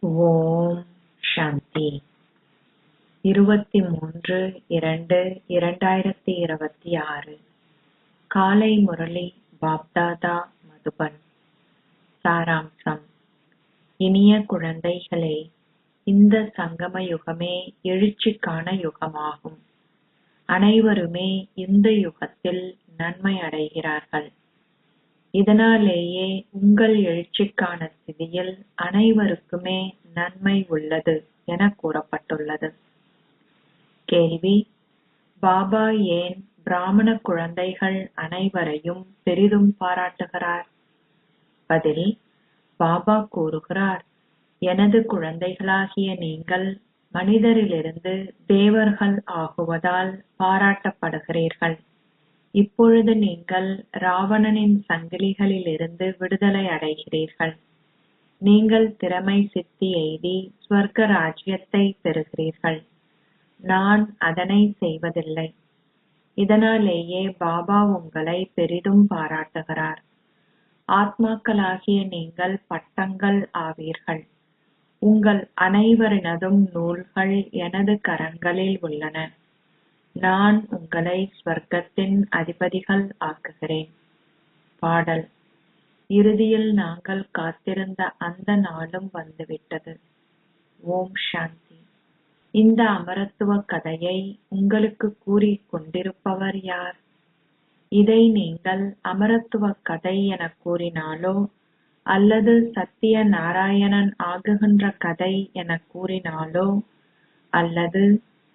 ஓம் சாந்தி. 23/2/2026 காலை முரளி பாப்தாதா மதுபன். சாராம்சம். இனிய குழந்தைகளே, இந்த சங்கம யுகமே எழுச்சிக்கான யுகமாகும். அனைவருமே இந்த யுகத்தில் நன்மை அடைகிறார்கள். இதனாலேயே உங்கள் எழுச்சிக்கான ஸ்திதியில் அனைவருக்குமே நன்மை உள்ளது என கூறப்பட்டுள்ளது. கேள்வி: பாபா ஏன் பிராமண குழந்தைகள் அனைவரையும் பெரிதும் பாராட்டுகிறார்? பதில்: பாபா கூறுகிறார், எனது குழந்தைகளாகிய நீங்கள் மனிதரிலிருந்து தேவர்கள் ஆகுவதால் பாராட்டப்படுகிறீர்கள். இப்பொழுது நீங்கள் ராவணனின் சங்கிலிகளிலிருந்து விடுதலை அடைகிறீர்கள். நீங்கள் திறமை சித்தி எய்தி ஸ்வர்க்க ராஜ்யத்தை பெறுகிறீர்கள். நான் அதனை செய்வதில்லை. இதனாலேயே பாபா உங்களை பெரிதும் பாராட்டுகிறார். ஆத்மாக்களாகிய நீங்கள் பட்டங்கள் ஆவீர்கள். உங்கள் அனைவரினதும் நூல்கள் எனது கரங்களில் உள்ளன. நான் உங்களை ஸ்வர்க்கத்தின் அதிபதிகள் ஆக்குகிறேன். பாடல். இறுதியில் நாங்கள் காத்திருந்த அந்த நாளும் வந்துவிட்டது. ஓம் சாந்தி. இந்த அமரத்துவ கதையை உங்களுக்கு கூறிக் கொண்டிருப்பவர் யார்? இதை நீங்கள் அமரத்துவ கதை என கூறினாலோ அல்லது சத்திய நாராயணன் ஆகுகின்ற கதை என கூறினாலோ அல்லது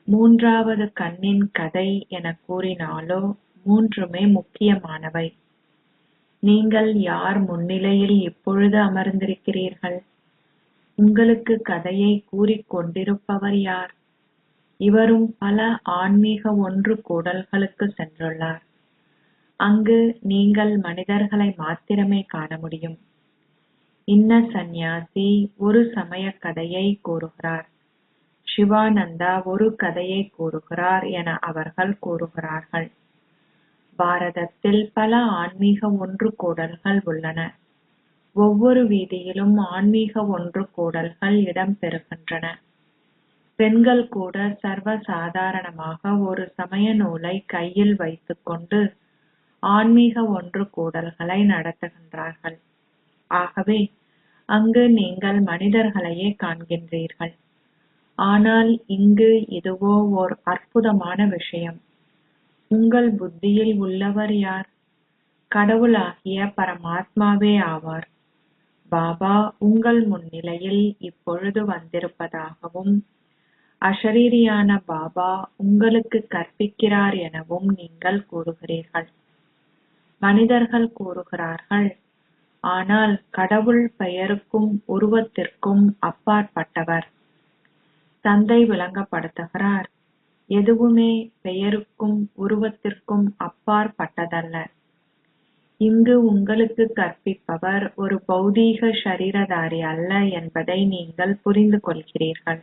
மூன்றாவது கண்ணின் கதை என கூறினாலோ மூன்றுமே முக்கியமானவை. நீங்கள் யார் முன்னிலையில் இப்பொழுது அமர்ந்திருக்கிறீர்கள்? உங்களுக்கு கதையை கூறிக் கொண்டிருப்பவர் யார்? இவரும் பல ஆன்மீக ஒன்று கூடல்களுக்கு சென்றுள்ளார். அங்கு நீங்கள் மனிதர்களை மாத்திரமே காண முடியும். இன்ன சந்நியாசி ஒரு சமய கதையை கூறுகிறார், சிவானந்தா ஒரு கதையை கூறுகிறார் என அவர்கள் கூறுகிறார்கள். பாரதத்தில் பல ஆன்மீக ஒன்று கூடல்கள் உள்ளன. ஒவ்வொரு வீதியிலும் ஆன்மீக ஒன்று கூடல்கள் இடம்பெறுகின்றன. பெண்கள் கூட சர்வ சாதாரணமாக ஒரு சமய நூலை கையில் வைத்துக்கொண்டு ஆன்மீக ஒன்று கூடல்களை நடத்துகின்றார்கள். ஆகவே அங்கு நீங்கள் மனிதர்களையே காண்கின்றீர்கள். ஆனால் இங்கு இதுவோ ஓர் அற்புதமான விஷயம். உங்கள் புத்தியில் உள்ளவர் யார்? கடவுளாகிய பரமாத்மாவே ஆவார். பாபா உங்கள் முன்னிலையில் இப்பொழுது வந்திருப்பதாகவும் அஷரீரியான பாபா உங்களுக்கு கற்பிக்கிறார் எனவும் நீங்கள் கூறுகிறீர்கள். மனிதர்கள் கூறுகிறார்கள், ஆனால் கடவுள் பெயருக்கும் உருவத்திற்கும் அப்பாற்பட்டவர். தந்தை விளங்கப்படுத்துகிறார், எதுவுமே பெயருக்கும் உருவத்திற்கும் அப்பாற்பட்டதல்ல. இங்கு உங்களுக்கு கற்பிப்பவர் ஒரு பௌதீக ஷரீரதாரி அல்ல என்பதை நீங்கள் புரிந்து கொள்கிறீர்கள்.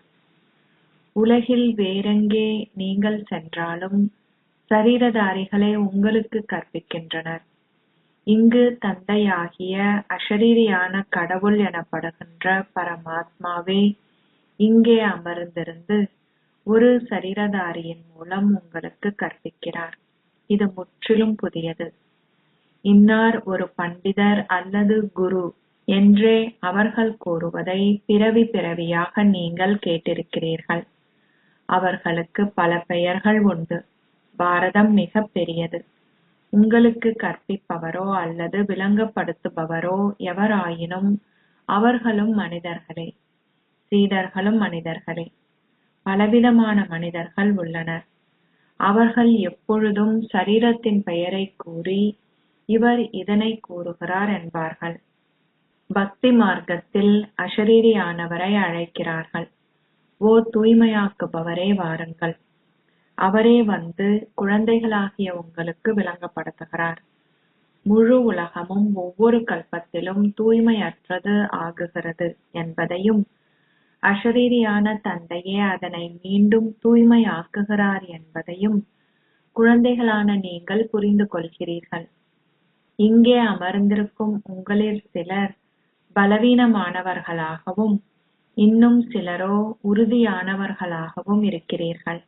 உலகில் வேறெங்கே நீங்கள் சென்றாலும் சரீரதாரிகளே உங்களுக்கு கற்பிக்கின்றனர். இங்கு தந்தையாகிய அஷரீரியான கடவுள் எனப்படுகின்ற பரமாத்மாவே இங்கே அமர்ந்திருந்து ஒரு சரீரதாரியின் மூலம் உங்களுக்கு கற்பிக்கிறார். இது முற்றிலும் புதியது. இன்னார் ஒரு பண்டிதர் அல்லது குரு என்றே அவர்கள் கூறுவதை பிறவி பிறவியாக நீங்கள் கேட்டிருக்கிறீர்கள். அவர்களுக்கு பல பெயர்கள் உண்டு. பாரதம் மிக பெரியது. உங்களுக்கு கற்பிப்பவரோ அல்லது விளங்கப்படுத்துபவரோ எவராயினும் அவர்களும் மனிதர்களே. சீடர்களும் மனிதர்களே. பலவிதமான மனிதர்கள் உள்ளனர். அவர்கள் எப்பொழுதும் சரீரத்தின் பெயரை கூறி இவர் இதனை கூறுகிறார் என்பார்கள். பக்தி மார்க்கத்தில் அஷரீரியானவரை அழைக்கிறார்கள். ஓ தூய்மையாக்குபவரே, வாருங்கள். அவரே வந்து குழந்தைகளாகிய உங்களுக்கு விளங்கப்படுத்துகிறார். முழு உலகமும் ஒவ்வொரு கல்பத்திலும் தூய்மையற்றது ஆகுகிறது என்பதையும் அஷரீரியான தந்தையே அதனை மீண்டும் தூய்மையாக்குகிறார் என்பதையும் குழந்தைகளான நீங்கள் புரிந்து கொள்கிறீர்கள். இங்கே அமர்ந்திருக்கும் உங்களில் சிலர் பலவீனமானவர்களாகவும் இன்னும் சிலரோ உறுதியானவர்களாகவும் இருக்கிறீர்கள்.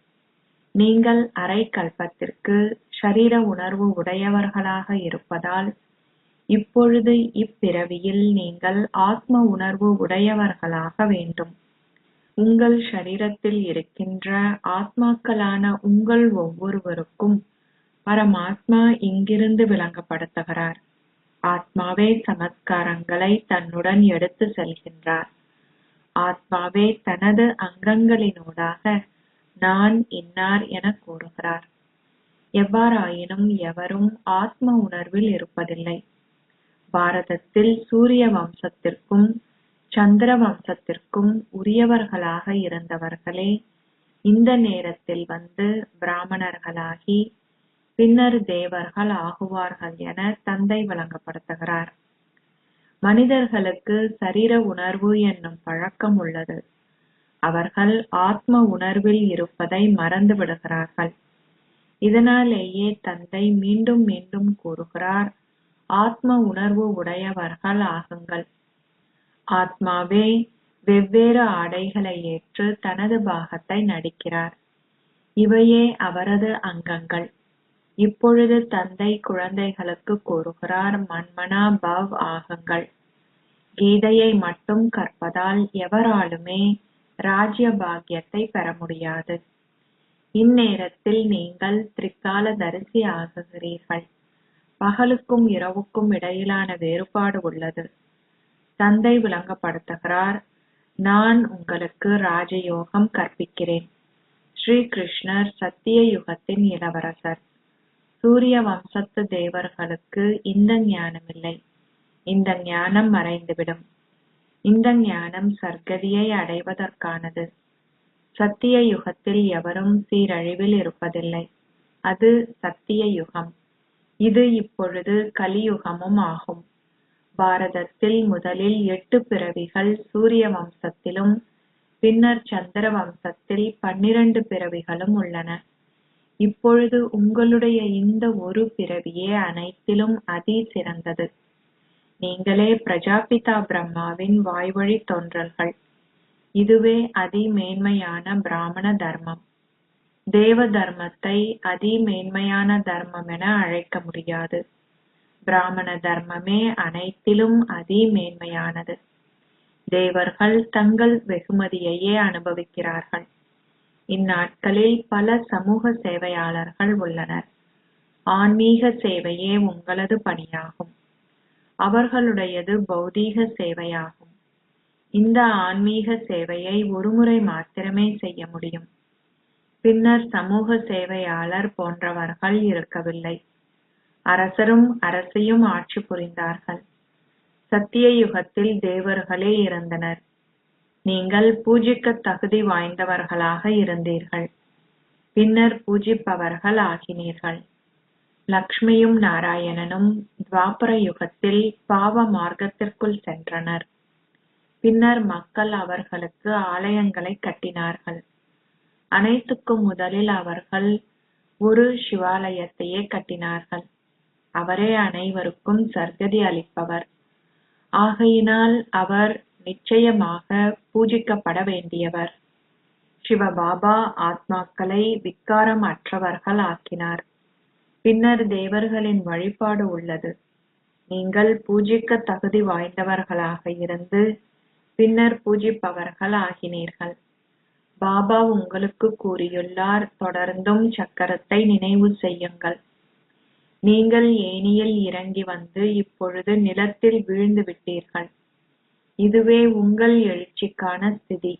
நீங்கள் அரை கல்பத்திற்கு ஷரீர உணர்வு உடையவர்களாக இருப்பதால் இப்பொழுது இப்பிறவியில் நீங்கள் ஆத்ம உணர்வு உடையவர்களாக வேண்டும். உங்கள் ஷரீரத்தில் இருக்கின்ற ஆத்மாக்களான உங்கள் ஒவ்வொருவருக்கும் பரமாத்மா இங்கிருந்து விளங்கப்படுத்துகிறார். ஆத்மாவே சமத்காரங்களை தன்னுடன் எடுத்து செல்கின்றார். ஆத்மாவே தனது அங்கங்களினூடாக நான் இன்னார் என கூறுகிறார். எவ்வாறாயினும் எவரும் ஆத்ம உணர்வில் இருப்பதில்லை. பாரதத்தில் சூரிய வம்சத்திற்கும் சந்திர வம்சத்திற்கும் உரியவர்களாக இருந்தவர்களே இந்த நேரத்தில் வந்து பிராமணர்களாகி பின்னர் தேவர்கள் ஆகுவார்கள் என தந்தை விளங்கப்படுத்துகிறார். மனிதர்களுக்கு சரீர உணர்வு என்னும் பழக்கம் உள்ளது. அவர்கள் ஆத்ம உணர்வில் இருப்பதை மறந்து விடுகிறார்கள். இதனாலேயே தந்தை மீண்டும் மீண்டும் கூறுகிறார், ஆத்ம உணர்வு உடையவர்கள் ஆகுங்கள். ஆத்மாவே வெவ்வேறு ஆடைகளை ஏற்று தனது பாகத்தை நடிக்கிறார். இவையே அவரது அங்கங்கள். இப்பொழுது தந்தை குழந்தைகளுக்கு கூறுகிறார், மன்மனா பவ் ஆகுங்கள். கீதையை மட்டும் கற்பதால் எவராலுமே ராஜ்ய பாக்கியத்தை பெற முடியாது. இந்நேரத்தில் நீங்கள் திரிகால தரிசி ஆகுகிறீர்கள். பகலுக்கும் இரவுக்கும் இடையிலான வேறுபாடு உள்ளது. தந்தை விளங்கப்படுத்துகிறார், நான் உங்களுக்கு ராஜயோகம் கற்பிக்கிறேன். ஸ்ரீ கிருஷ்ணர் சத்திய யுகத்தின் இளவரசர். சூரிய வம்சத்து தேவர்களுக்கு இந்த ஞானமில்லை. இந்த ஞானம் மறைந்துவிடும். இந்த ஞானம் சர்க்கதியை அடைவதற்கானது. சத்திய யுகத்தில் எவரும் சீரழிவில் இருப்பதில்லை. அது சத்திய யுகம். இது இப்பொழுது கலியுகமும் ஆகும். பாரதத்தில் முதலில் 8 பிறவிகள் சூரிய வம்சத்திலும் பின்னர் சந்திர வம்சத்தில் 12 பிறவிகளும் உள்ளன. இப்பொழுது உங்களுடைய இந்த ஒரு பிறவியே அனைத்திலும் அதி சிறந்தது. நீங்களே பிரஜாபிதா பிரம்மாவின் வாய்வழி தோன்றல்கள். இதுவே அதி மேன்மையான பிராமண தர்மம். தேவ தர்மத்தை அதி மேன்மையான தர்மம் என அழைக்க முடியாது. பிராமண தர்மமே அனைத்திலும் அதி மேன்மையானது. தேவர்கள் தங்கள் வெகுமதியையே அனுபவிக்கிறார்கள். இந்நாட்களில் பல சமூக சேவையாளர்கள் உள்ளனர். ஆன்மீக சேவையே உங்களது பணியாகும். அவர்களுடையது பௌதீக சேவையாகும். இந்த ஆன்மீக சேவையை ஒருமுறை மாத்திரமே செய்ய முடியும். பின்னர் சமூக சேவையாளர் போன்றவர்கள் இருக்கவில்லை. அரசரும் அரசியும் ஆட்சி புரிந்தார்கள். சத்திய யுகத்தில் தேவர்களே இருந்தனர். நீங்கள் பூஜிக்க தகுதி வாய்ந்தவர்களாக இருந்தீர்கள். பின்னர் பூஜிப்பவர்கள் ஆகினீர்கள். லக்ஷ்மியும் நாராயணனும் துவாபர யுகத்தில் பாவ மார்க்கத்திற்குள் சென்றனர். பின்னர் மக்கள் அவர்களுக்கு ஆலயங்களை கட்டினார்கள். அனைத்துக்கும் முதலில் அவர்கள் ஒரு சிவாலயத்தையே கட்டினார்கள். அவரே அனைவருக்கும் சர்க்கதி அளிப்பவர். ஆகையினால் அவர் நிச்சயமாக பூஜிக்கப்பட வேண்டியவர். சிவபாபா ஆத்மாக்களை விக்காரம் அற்றவர்கள் ஆக்கினார். பின்னர் தேவர்களின் வழிபாடு உள்ளது. நீங்கள் பூஜிக்க தகுதி வாய்ந்தவர்களாக இருந்து பின்னர் பூஜிப்பவர்கள் ஆகினீர்கள். பாபா உங்களுக்கு கூறியுள்ளார், தொடர்ந்தும் சக்கரத்தை நினைவு செய்யுங்கள். நீங்கள் ஏணியில் இறங்கி வந்து இப்பொழுது நிலத்தில் வீழ்ந்து விட்டீர்கள். இதுவே உங்கள் எழுச்சிக்கான ஸ்திதி.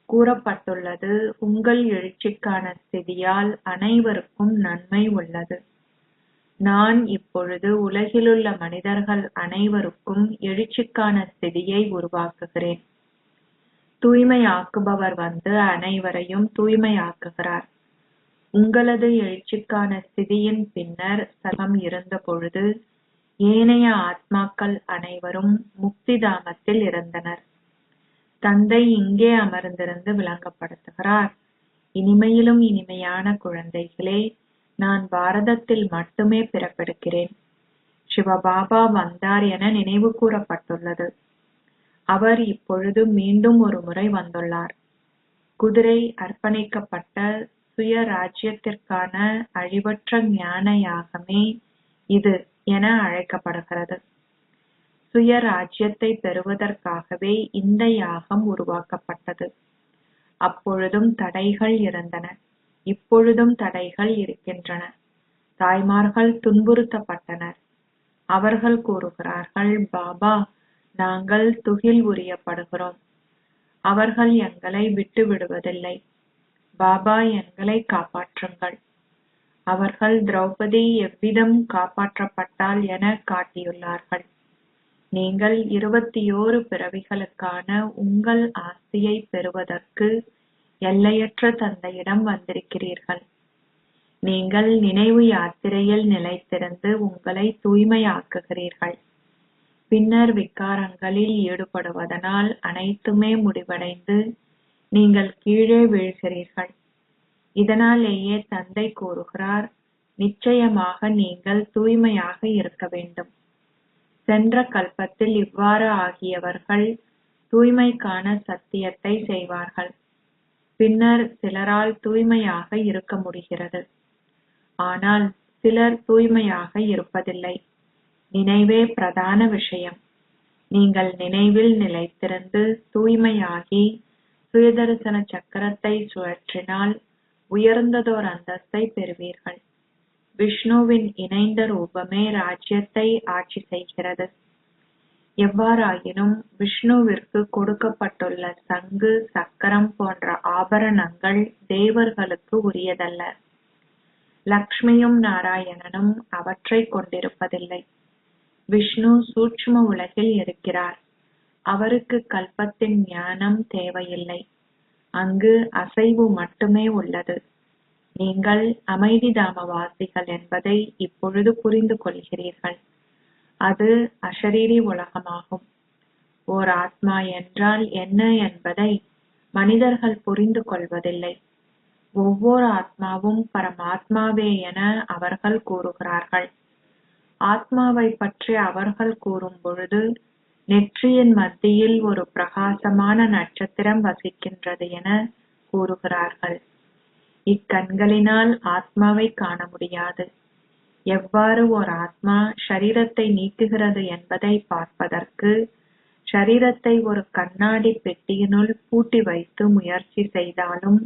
கூறப்பட்டுள்ளது, உங்கள் எழுச்சிக்கான ஸ்திதியால் அனைவருக்கும் நன்மை உள்ளது. நான் இப்பொழுது உலகிலுள்ள மனிதர்கள் அனைவருக்கும் எழுச்சிக்கான ஸ்திதியை உருவாக்குகிறேன். தூய்மையாக்குபவர் வந்து அனைவரையும் தூய்மையாக்குகிறார். உங்களது எழுச்சிக்கான ஸ்திதியின் பின்னர் சலம் இருந்த பொழுது ஏனைய ஆத்மாக்கள் அனைவரும் முக்தி தாமத்தில் இருந்தனர். தந்தை இங்கே அமர்ந்திருந்து விளங்கப்படுத்துகிறார், இனிமையிலும் இனிமையான குழந்தைகளே, நான் பாரதத்தில் மட்டுமே பிறப்பெடுக்கிறேன். சிவபாபா வந்தார் என நினைவு கூறப்பட்டுள்ளது. அவர் இப்பொழுது மீண்டும் ஒரு முறை வந்துள்ளார். குதிரை அர்ப்பணிக்கப்பட்ட சுயராஜ்யத்திற்கான அழிவற்ற ஞான யாகமே இது என அழைக்கப்படுகிறது. சுயராஜ்யத்தை பெறுவதற்காகவே இந்த யாகம் உருவாக்கப்பட்டது. அப்பொழுதும் தடைகள் இருந்தன, இப்பொழுதும் தடைகள் இருக்கின்றன. தாய்மார்கள் துன்புறுத்தப்பட்டனர். அவர்கள் கூறுகிறார்கள், பாபா, நாங்கள் துகில் உரியப்படுகிறோம். அவர்கள் எங்களை விட்டு விடுவதில்லை. பாபா, எங்களை காப்பாற்றுங்கள். அவர்கள் திரௌபதி எவ்விதம் காப்பாற்றப்பட்டாள் என காட்டியுள்ளார்கள். நீங்கள் 21 பிறவிகளுக்கான உங்கள் ஆஸ்தியை பெறுவதற்கு எல்லையற்ற தந்தையிடம் வந்திருக்கிறீர்கள். நீங்கள் நினைவு யாத்திரையில் நிலைத்திருந்து உங்களை தூய்மையாக்குகிறீர்கள். பின்னர் விகாரங்களில் ஈடுபடுவதனால் அனைத்துமே முடிவடைந்து நீங்கள் கீழே வீழ்கிறீர்கள். இதனாலேயே தந்தை கூறுகிறார், நிச்சயமாக நீங்கள் தூய்மையாக இருக்க வேண்டும். சென்ற கல்பத்தில் இவ்வாறு ஆகியவர்கள் தூய்மைக்கான சத்தியத்தை செய்வார்கள். பின்னர் சிலரால் தூய்மையாக இருக்க முடிகிறது. ஆனால் சிலர் தூய்மையாக இருப்பதில்லை. நினைவே பிரதான விஷயம். நீங்கள் நினைவில் நிலைத்திருந்து தூய்மையாகி சுயதரிசன சக்கரத்தை சுழற்றினால் உயர்ந்ததோர் அந்தஸ்தை பெறுவீர்கள். விஷ்ணுவின் இணைந்த ரூபமே ராஜ்யத்தை ஆட்சி செய்கிறது. எவ்வாறாயினும் விஷ்ணுவிற்கு கொடுக்கப்பட்டுள்ள சங்கு, சக்கரம் போன்ற ஆபரணங்கள் தேவர்களுக்கு உரியதல்ல. லக்ஷ்மியும் நாராயணனும் அவற்றை கொண்டிருப்பதில்லை. விஷ்ணு சூட்சும உலகில் இருக்கிறார். அவருக்கு கல்பத்தின் ஞானம் தேவையில்லை. அங்கு அசைவு மட்டுமே உள்ளது. நீங்கள் அமைதிதாமவாசிகள் என்பதை இப்பொழுது புரிந்து கொள்கிறீர்கள். அது அஷரீரி உலகமாகும். ஓர் ஆத்மா என்றால் என்ன என்பதை மனிதர்கள் புரிந்து கொள்வதில்லை. ஒவ்வொரு ஆத்மாவும் பரமாத்மாவே என அவர்கள் கூறுகிறார்கள். ஆத்மாவை பற்றி அவர்கள் கூறும் பொழுது நெற்றியின் மத்தியில் ஒரு பிரகாசமான நட்சத்திரம் வசிக்கின்றது என கூறுகிறார்கள். இக்கண்களினால் ஆத்மாவை காண முடியாது. எவ்வாறு ஒரு ஆத்மா ஷரீரத்தை நீக்குகிறது என்பதை பார்ப்பதற்கு ஷரீரத்தை ஒரு கண்ணாடி பெட்டியினுள் பூட்டி வைத்து முயற்சி செய்தாலும்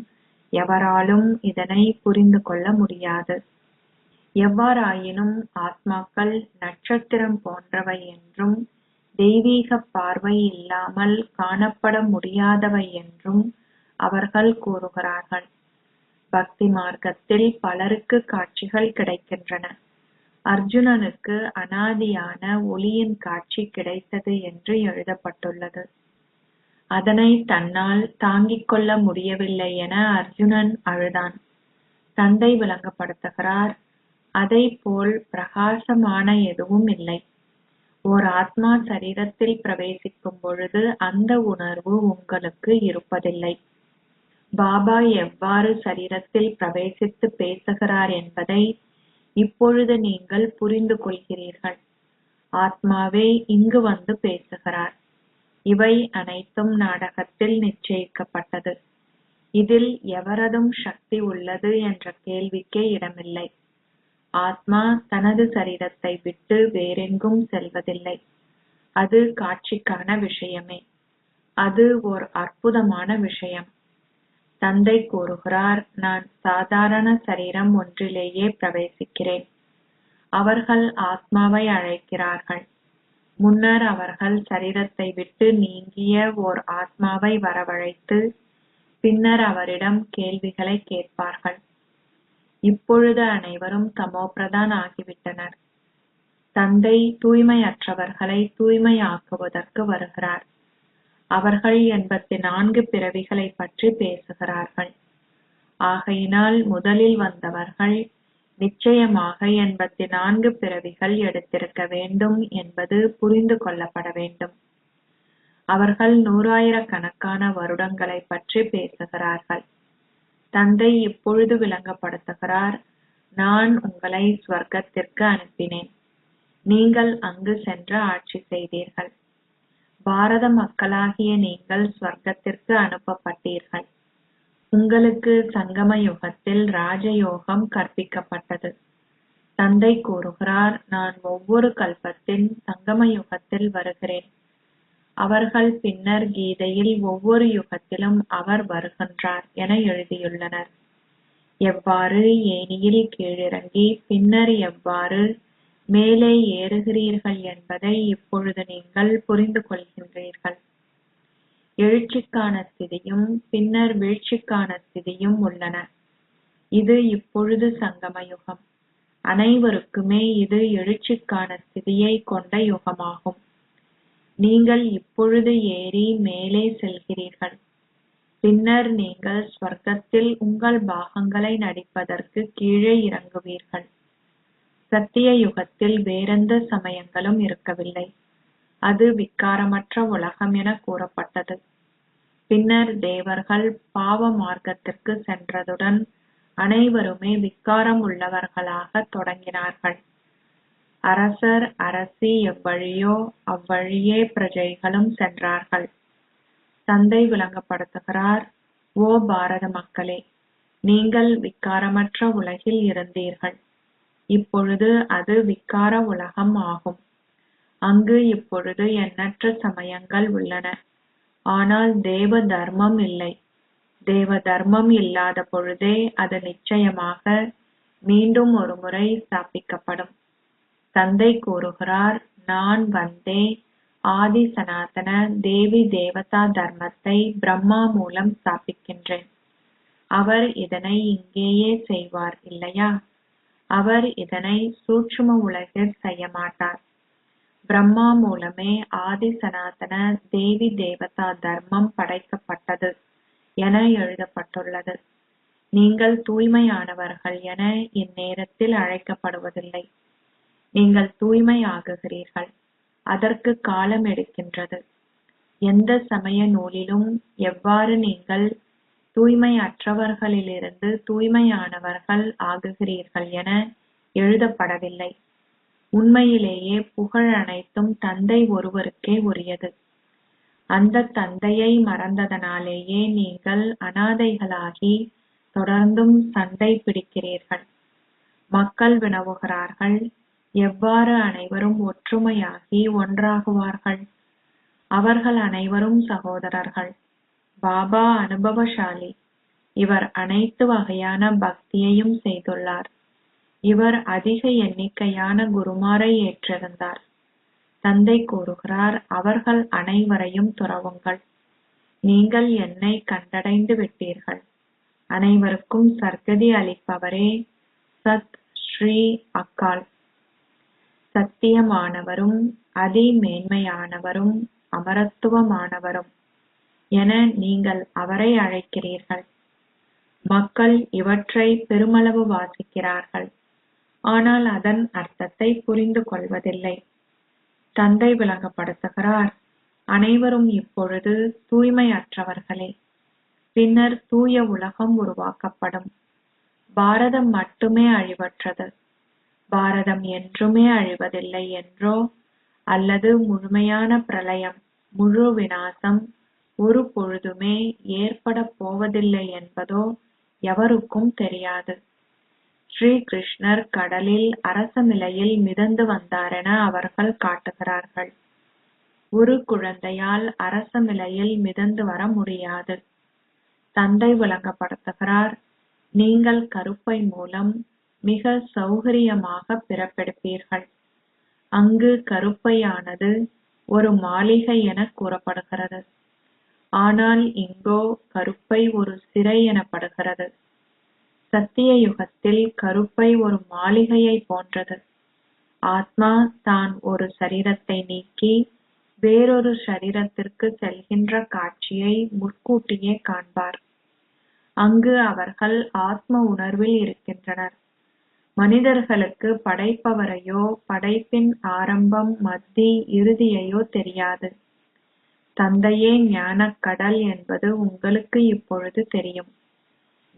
எவராலும் இதனை புரிந்து கொள்ள முடியாது. எவ்வாறாயினும் ஆத்மாக்கள் நட்சத்திரம் போன்றவை என்றும் தெய்வீக பார்வை இல்லாமல் காணப்பட முடியாதவை என்றும் அவர்கள் கூறுகிறார்கள். பக்தி மார்க்கத்தில் பலருக்கு காட்சிகள் கிடைக்கின்றன. அர்ஜுனனுக்கு அனாதியான ஒளியின் காட்சி கிடைத்தது என்று எழுதப்பட்டுள்ளது. அதனை தன்னால் தாங்கிக் கொள்ள முடியவில்லை என அர்ஜுனன் அழுதான். தந்தை விளங்கப்படுத்துகிறார், அதை போல் பிரகாசமான எதுவும் இல்லை. ஓர் ஆத்மா சரீரத்தில் பிரவேசிக்கும் பொழுது அந்த உணர்வு உங்களுக்கு இருப்பதில்லை. பாபா எவ்வாறு சரீரத்தில் பிரவேசித்து பேசுகிறார் என்பதை இப்பொழுது நீங்கள் புரிந்து கொள்கிறீர்கள். ஆத்மாவே இங்கு வந்து பேசுகிறார். இவை அனைத்தும் நாடகத்தில் நிச்சயிக்கப்பட்டது. இதில் எவரதும் சக்தி உள்ளது என்ற கேள்விக்கே இடமில்லை. ஆத்மா தனது சரீரத்தை விட்டு வேறெங்கும் செல்வதில்லை. அது காட்சிக்கான விஷயமே. அது ஓர் அற்புதமான விஷயம். தந்தை கூறுகிறார், நான் சாதாரண சரீரம் ஒன்றிலேயே பிரவேசிக்கிறேன். அவர்கள் ஆத்மாவை அழைக்கிறார்கள். முன்னர் அவர்கள் சரீரத்தை விட்டு நீங்கிய ஓர் ஆத்மாவை வரவழைத்து பின்னர் அவரிடம் கேள்விகளை கேட்பார்கள். இப்பொழுது அனைவரும் தமோபிரதான் ஆகிவிட்டனர். தந்தை தூய்மையற்றவர்களை தூய்மையாக்குவதற்கு வருகிறார். அவர்கள் 84 பிறவிகளை பற்றி பேசுகிறார்கள். ஆகையினால் முதலில் வந்தவர்கள் நிச்சயமாக 84 பிறவிகள் எடுத்திருக்க வேண்டும் என்பது புரிந்து கொள்ளப்பட வேண்டும். அவர்கள் 100,000கணக்கான வருடங்களை பற்றி பேசுகிறார்கள். தந்தை இப்பொழுது விளங்கப்படுத்துகிறார், நான் உங்களை ஸ்வர்க்கத்திற்கு அனுப்பினேன். நீங்கள் அங்கு சென்று ஆட்சி செய்தீர்கள். பாரத மக்களாகிய நீங்கள் ஸ்வர்க்கத்திற்கு அனுப்பப்பட்டீர்கள். உங்களுக்கு சங்கம யுகத்தில் ராஜயோகம் கற்பிக்கப்பட்டது. தந்தை கூறுகிறார், நான் ஒவ்வொரு கல்பத்தின் சங்கம யுகத்தில் வருகிறேன். அவர்கள் பின்னர் கீதையில் ஒவ்வொரு யுகத்திலும் அவர் வருகின்றார் என எழுதியுள்ளனர். எவ்வாறு ஏணியில் கீழிறங்கி பின்னர் எவ்வாறு மேலே ஏறுகிறீர்கள் என்பதை இப்பொழுது நீங்கள் புரிந்து கொள்கின்றீர்கள். எழுச்சிக்கான ஸ்திதியும் பின்னர் வீழ்ச்சிக்கான ஸ்திதியும் உள்ளன. இது இப்பொழுது சங்கம யுகம். அனைவருக்குமே இது எழுச்சிக்கான ஸ்திதியை கொண்ட யுகமாகும். நீங்கள் இப்பொழுது ஏறி மேலே செல்கிறீர்கள். பின்னர் நீங்கள் ஸ்வர்க்கத்தில் உங்கள் பாகங்களை நடிப்பதற்கு கீழே இறங்குவீர்கள். சத்திய யுகத்தில் வேறெந்த சமயங்களும் இருக்கவில்லை. அது விக்காரமற்ற உலகம் என கூறப்பட்டது. பின்னர் தேவர்கள் பாவ மார்க்கத்திற்கு சென்றதுடன் அனைவருமே விக்காரம் உள்ளவர்களாக தொடங்கினார்கள். அரசர் அரசி எவ்வழியோ அவ்வழியே பிரஜைகளும் சென்றார்கள். தந்தை விளங்கப்படுத்துகிறார், ஓ பாரத மக்களே, நீங்கள் விக்காரமற்ற உலகில் இருந்தீர்கள். இப்பொழுது அது விக்கார உலகம் ஆகும். அங்கு இப்பொழுது எண்ணற்ற சமயங்கள் உள்ளன. ஆனால் தேவ தர்மம் இல்லை. தேவ தர்மம் இல்லாத பொழுதே அது நிச்சயமாக மீண்டும் ஒரு முறை ஸ்தாபிக்கப்படும். தந்தை கூறுகிறார், நான் வந்தே ஆதி சனாதன தேவி தேவதா தர்மத்தை பிரம்மா மூலம் ஸ்தாபிக்கின்றேன். அவர் இதனை இங்கேயே செய்வார் இல்லையா? அவர் இதனை சூட்சும உலகில் செய்ய மாட்டார். பிரம்மா மூலமே ஆதி சனாதன தேவி தேவதா தர்மம் படைக்கப்பட்டது என எழுதப்பட்டுள்ளது. நீங்கள் தூய்மையானவர்கள் என இந்நேரத்தில் அழைக்கப்படுவதில்லை. நீங்கள் தூய்மை ஆகுகிறீர்கள். அதற்கு காலம் எடுக்கின்றது. எந்த சமய நூலிலும் எவ்வாறு நீங்கள் தூய்மையற்றவர்களிலிருந்து தூய்மையானவர்கள் ஆகுகிறீர்கள் என எழுதப்படவில்லை. உண்மையிலேயே புகழ் அனைத்தும் தந்தை ஒருவருக்கே உரியது. அந்த தந்தையை மறந்ததனாலேயே நீங்கள் அனாதைகளாகி தொடர்ந்தும் சண்டை பிடிக்கிறீர்கள். மக்கள் வினவுகிறார்கள், எவ்வாறு அனைவரும் ஒற்றுமையாகி ஒன்றாகுவார்கள்? அவர்கள் அனைவரும் சகோதரர்கள். பாபா அனுபவசாலி. இவர் அனைத்து வகையான பக்தியையும் செய்துள்ளார். இவர் அதிக எண்ணிக்கையான குருமாரை ஏற்றிருந்தார். தந்தை கூறுகிறார், அவர்கள் அனைவரையும் துறவுங்கள். நீங்கள் என்னை கண்டடைந்து விட்டீர்கள். அனைவருக்கும் சர்க்கதி அளிப்பவரே சத் ஸ்ரீ அக்கால். சத்தியமானவரும் அதி மேன்மையானவரும் அமரத்துவமானவரும் என நீங்கள் அவரை அழைக்கிறீர்கள். மக்கள் இவற்றை பெருமளவு வாசிக்கிறார்கள். ஆனால் அதன் அர்த்தத்தை புரிந்து கொள்வதில்லை. தந்தை விளங்கப்படுத்துகிறார், அனைவரும் இப்பொழுது தூய்மையற்றவர்களே. பின்னர் தூய உலகம் உருவாக்கப்படும். பாரதம் மட்டுமே அழிவற்றது. பாரதம் என்றுமே அழிவதில்லை என்றோ அல்லது முழுமையான பிரளயம், முழு விநாசம் ஒரு பொழுதுமே ஏற்பட போவதில்லை என்பதோ எவருக்கும் தெரியாது. ஸ்ரீ கிருஷ்ணர் கடலில் அரச நிலையில் மிதந்து வந்தாரென அவர்கள் காட்டுகிறார்கள். ஒரு குழந்தையால் அரச நிலையில் மிதந்து வர முடியாது. தந்தை விளங்கப்படுத்துகிறார், நீங்கள் கருப்பை மூலம் மிக சௌகரியமாக பிறப்பெடுப்பீர்கள். அங்கு கருப்பையானது ஒரு மாளிகை என கூறப்படுகிறது. ஆனால் இங்கோ கருப்பை ஒரு சிறை எனப்படுகிறது. சத்திய யுகத்தில் கருப்பை ஒரு மாளிகையை போன்றது. ஆத்மா தான் ஒரு சரீரத்தை நீக்கி வேறொரு சரீரத்திற்கு செல்கின்ற காட்சியை முற்கூட்டியே காண்பார். அங்கு அவர்கள் ஆத்ம உணர்வில் இருக்கின்றனர். மனிதர்களுக்கு படைப்பவரையோ படைப்பின் ஆரம்பம் மத்தி இறுதியையோ தெரியாது. தந்தையே ஞானக் கடல் என்பது உங்களுக்கு இப்பொழுது தெரியும்.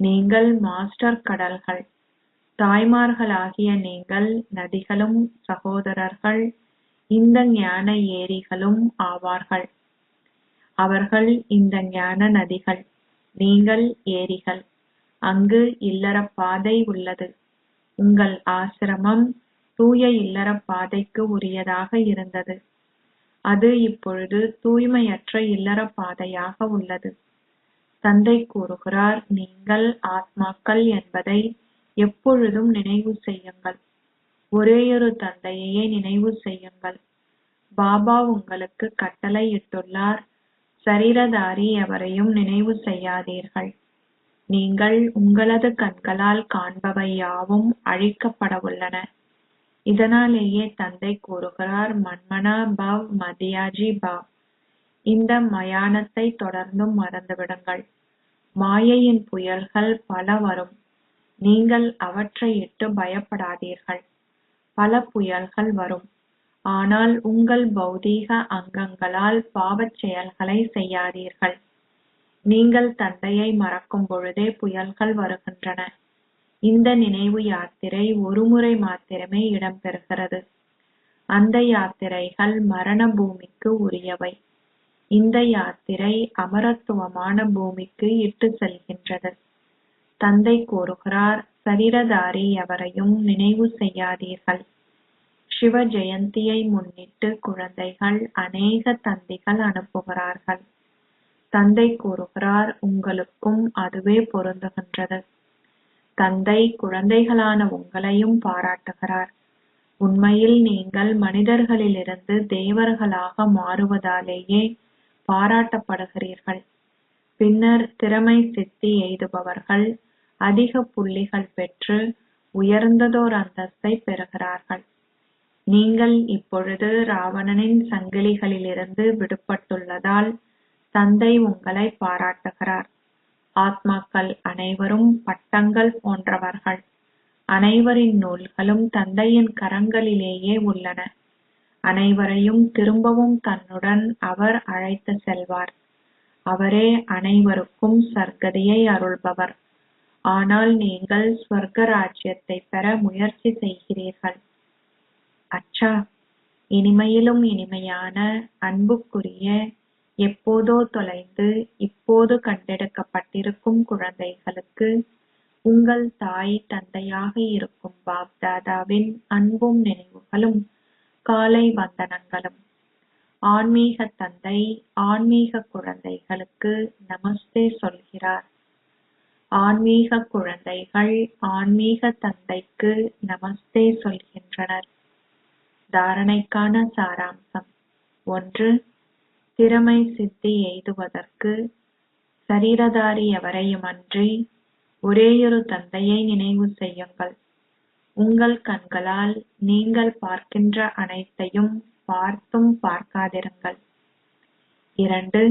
நீங்கள் மாஸ்டர் கடல்கள். தாய்மார்களாகிய நீங்கள் நதிகளும் சகோதரர்கள் இந்த ஞான ஏரிகளும் ஆவார்கள். அவர்கள் இந்த ஞான நதிகள், நீங்கள் ஏரிகள். அங்கு இல்லற பாதை உள்ளது. உங்கள் ஆசிரமம் தூய இல்லற பாதைக்கு உரியதாக இருந்தது. அது இப்பொழுது தூய்மையற்ற இல்லற பாதையாக உள்ளது. தந்தை கூறுகிறார், நீங்கள் ஆத்மாக்கள் என்பதை எப்பொழுதும் நினைவு செய்யுங்கள். ஒரேயொரு தந்தையையே நினைவு செய்யுங்கள். பாபா உங்களுக்கு கட்டளை இட்டுள்ளார், சரீரதாரி எவரையும் நினைவு செய்யாதீர்கள். நீங்கள் உங்களது கண்களால் காண்பவை யாவும் அழிக்கப்படவுள்ளன. இதனாலேயே தந்தை கூறுகிறார், மன்மனா பவ் மதியாஜி பவ். இந்த மயானத்தை தொடர்ந்தும் மறந்துவிடுங்கள். மாயையின் புயல்கள் பல வரும். நீங்கள் அவற்றை இட்டு பயப்படாதீர்கள். பல புயல்கள் வரும். ஆனால் உங்கள் பௌதீக அங்கங்களால் பாவச் செயல்களை செய்யாதீர்கள். நீங்கள் தந்தையை மறக்கும் பொழுதே புயல்கள் வருகின்றன. இந்த நினைவு யாத்திரை ஒருமுறை மாத்திரமே இடம்பெறுகிறது. அந்த யாத்திரைகள் மரண பூமிக்கு உரியவை. இந்த யாத்திரை அமரத்துவமான பூமிக்கு இட்டு செல்கின்றது. தந்தை கூறுகிறார், சரீரதாரி எவரையும் நினைவு செய்யாதீர்கள். சிவ ஜெயந்தியை முன்னிட்டு குழந்தைகள் அநேக தந்திகள் அனுப்புகிறார்கள். தந்தை கூறுகிறார், உங்களுக்கும் அதுவே பொருந்துகின்றது. தந்தை குழந்தைகளான உங்களையும் பாராட்டுகிறார். உண்மையில் நீங்கள் மனிதர்களிலிருந்து தேவர்களாக மாறுவதாலேயே பாராட்டப்படுகிறீர்கள். பின்னர் திறமை சித்தி எய்துபவர்கள் அதிக புள்ளிகள் பெற்று உயர்ந்ததோர் அந்தஸ்தை பெறுகிறார்கள். நீங்கள் இப்பொழுது ராவணனின் சங்கிலிகளிலிருந்து விடுபட்டுள்ளதால் தந்தை உங்களை பாராட்டுகிறார். ஆத்மாக்கள் அனைவரும் பட்டங்கள் போன்றவர்கள். அனைவரின் நூல்களும் தந்தையின் கரங்களிலேயே உள்ளன. அனைவரையும் திரும்பவும் தன்னுடன் அவர் அழைத்து செல்வார். அவரே அனைவருக்கும் சர்க்கதியை அருள்பவர். ஆனால் நீங்கள் ஸ்வர்க்க ராஜ்யத்தை பெற முயற்சி செய்கிறீர்கள். அச்சா, இனிமையிலும் இனிமையான அன்புக்குரிய, எப்போதோ தொலைந்து இப்போது கண்டெடுக்கப்பட்டிருக்கும் குழந்தைகளுக்கு உங்கள் தாய் தந்தையாக இருக்கும் பாப்தாதாவின் அன்பும் நினைவுகளும் காலை வந்தனங்களும். ஆன்மீக தந்தை ஆன்மீக குழந்தைகளுக்கு நமஸ்தே சொல்கிறார். ஆன்மீக குழந்தைகள் ஆன்மீக தந்தைக்கு நமஸ்தே சொல்கின்றனர். தாரணைக்கான சாராம்சம். 1. திறமை சித்தி எய்துவதற்கு சரீரதாரி எவரையுமன்றி ஒரேயொரு தந்தையை நினைவு செய்யுங்கள். உங்கள் கண்களால் நீங்கள் பார்க்கின்ற அனைத்தையும் பார்த்தும் பார்க்காதிருங்கள். 2.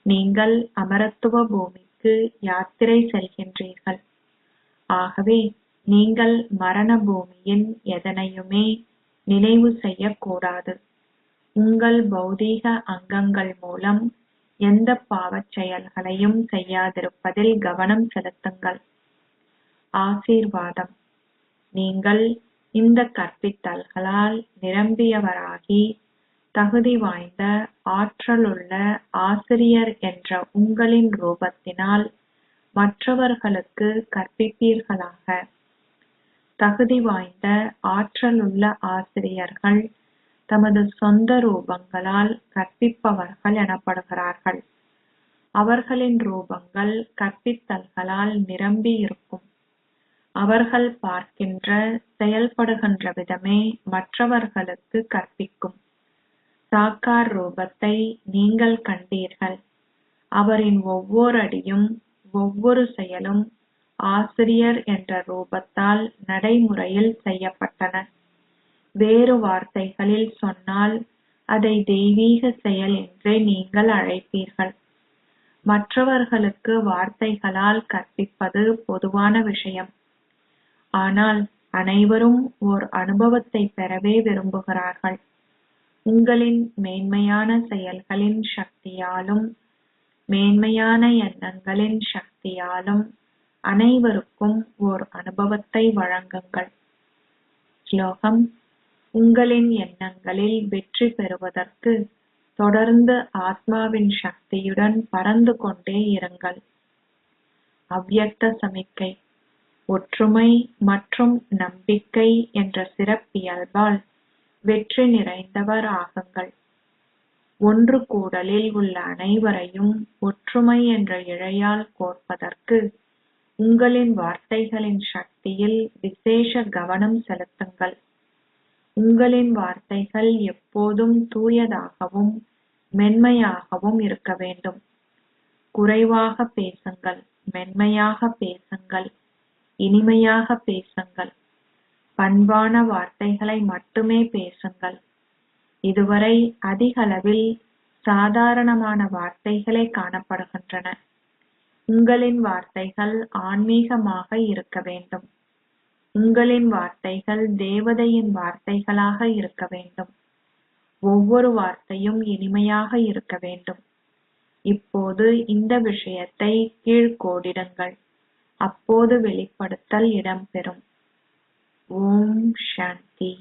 நீங்கள் அமரத்துவ பூமிக்கு யாத்திரை செல்கின்றீர்கள். ஆகவே நீங்கள் மரண பூமியின் எதனையுமே நினைவு செய்யக்கூடாது. உங்கள் பௌதீக அங்கங்கள் மூலம் எந்த பாவச் செயல்களையும் செய்யாதிருப்பதில் கவனம் செலுத்துங்கள். ஆசீர்வாதம். நீங்கள் இந்த கற்பித்தல்களால் நிரம்பியவராகி தகுதி வாய்ந்த ஆற்றலுள்ள ஆசிரியர் என்ற உங்களின் ரூபத்தினால் மற்றவர்களுக்கு கற்பிப்பீர்களாக. தகுதி வாய்ந்த ஆற்றலுள்ள ஆசிரியர்கள் தமது சொந்த ரூபங்களால் கற்பிப்பவர்கள் எனப்படுகிறார்கள். அவர்களின் ரூபங்கள் கற்பித்தல்களால் நிரம்பி இருக்கும். அவர்கள் பார்க்கின்ற செயல்படுகின்ற விதமே மற்றவர்களுக்கு கற்பிக்கும். சாக்கார் ரூபத்தை நீங்கள் கண்டீர்கள். அவரின் ஒவ்வொரு அடியும் ஒவ்வொரு செயலும் ஆசிரியர் என்ற ரூபத்தால் நடைமுறையில் செய்யப்பட்டன. வேறு வார்த்தைகளில் சொன்னால் அதை தெய்வீக செயல் என்றே நீங்கள் அழைப்பீர்கள். மற்றவர்களுக்கு வார்த்தைகளால் கற்பிப்பது பொதுவான விஷயம். ஆனால் அனைவரும் ஓர் அனுபவத்தை பெறவே விரும்புகிறார்கள். உங்களின் மேன்மையான செயல்களின் சக்தியாலும் மேன்மையான எண்ணங்களின் சக்தியாலும் அனைவருக்கும் ஓர் அனுபவத்தை வழங்குங்கள். ஸ்லோகம். உங்களின் எண்ணங்களில் வெற்றி பெறுவதற்கு தொடர்ந்து ஆத்மாவின் சக்தியுடன் பறந்து கொண்டே இருங்கள். அவ்யக்த சமிக்கை ஒற்றுமை மற்றும் நம்பிக்கை என்ற சிறப்பியல்பால் வெற்றி நிறைந்தவர் ஆகுங்கள். ஒன்று கூடலில் உள்ள அனைவரையும் ஒற்றுமை என்ற இழையால் கோர்ப்பதற்கு உங்களின் வார்த்தைகளின் சக்தியில் விசேஷ கவனம் செலுத்துங்கள். உங்களின் வார்த்தைகள் எப்போதும் தூயதாகவும் மென்மையாகவும் இருக்க வேண்டும். குறைவாக பேசுங்கள், மென்மையாக பேசுங்கள், இனிமையாக பேசுங்கள். பண்பான வார்த்தைகளை மட்டுமே பேசுங்கள். இதுவரை அதிகளவில் சாதாரணமான வார்த்தைகளே காணப்படுகின்றன. உங்களின் வார்த்தைகள் ஆன்மீகமாக இருக்க வேண்டும். உங்களின் வார்த்தைகள் தேவதையின் வார்த்தைகளாக இருக்க வேண்டும். ஒவ்வொரு வார்த்தையும் இனிமையாக இருக்க வேண்டும். இப்போது இந்த விஷயத்தை கீழ்கோடிடுங்கள். அப்போது வெளிப்படுத்தல் இடம்பெறும். ஓம் சாந்தி.